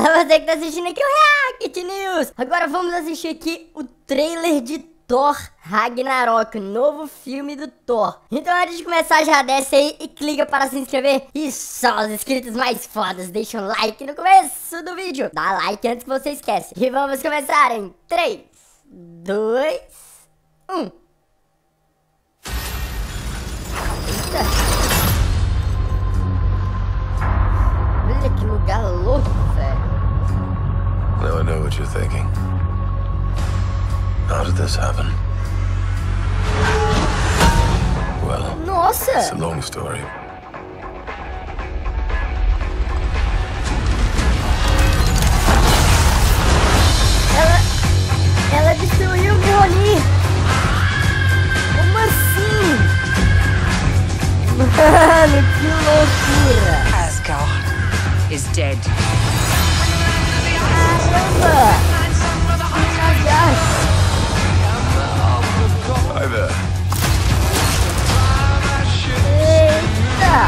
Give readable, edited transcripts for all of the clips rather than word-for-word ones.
Fala você que tá assistindo aqui o React News. Agora vamos assistir aqui o trailer de Thor Ragnarok, o novo filme do Thor. Então antes de começar já desce aí e clica para se inscrever. E só os inscritos mais fodas deixa um like no começo do vídeo. Dá like antes que você esquece. E vamos começar em 3, 2, 1. Eita. Olha que lugar louco, velho. Now I know what you're thinking. How did this happen? Well, Nossa! it's a long story. Ela destruiu o Mjolnir! Como assim? Mano, que loucura! Asgard is dead. Caramba! Hi there. Eita!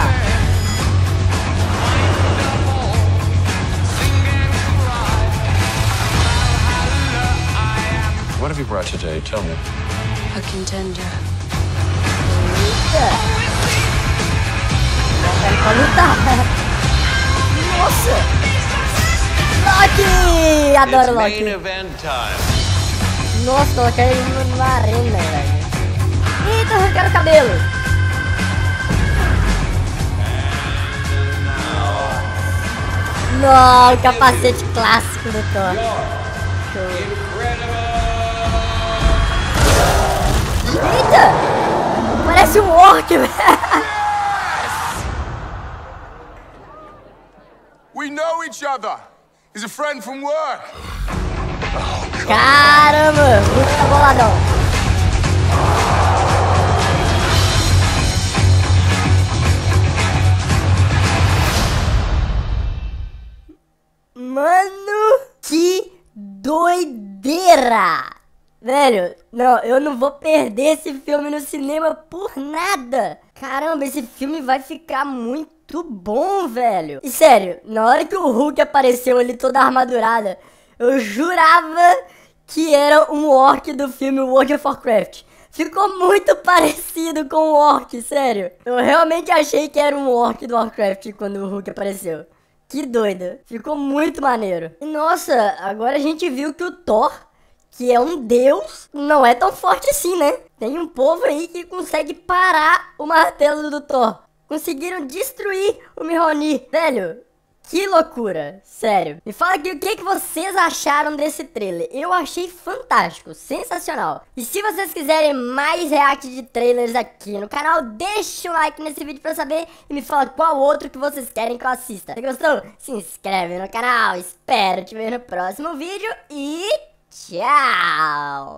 What have you brought today? Tell me. A contender. Eita! Vai pra lutar! Nossa! Loki! Adoro Loki! event time. Nossa, colocar ele na arena, velho. Eita, arrancaram o cabelo. Não, o capacete clássico do Thor. Show. Eita! Parece um orc, velho. We know each other. He's a friend from work. Caramba, muito boladão. Mano, que doideira! Velho, não, eu não vou perder esse filme no cinema por nada. Caramba, esse filme vai ficar muito bom, velho. E sério, na hora que o Hulk apareceu ali toda armadurada, eu jurava que era um orc do filme World of Warcraft. Ficou muito parecido com o orc, sério. Eu realmente achei que era um orc do Warcraft quando o Hulk apareceu. Que doido. Ficou muito maneiro. E nossa, agora a gente viu que o Thor, que é um deus, não é tão forte assim, né? Tem um povo aí que consegue parar o martelo do Thor. Conseguiram destruir o Mjolnir. Velho, que loucura, sério. Me fala aqui o que vocês acharam desse trailer. Eu achei fantástico, sensacional. E se vocês quiserem mais react de trailers aqui no canal, deixa um like nesse vídeo pra eu saber. E me fala qual outro que vocês querem que eu assista. Se gostou? Se inscreve no canal. Espero te ver no próximo vídeo. E tchau!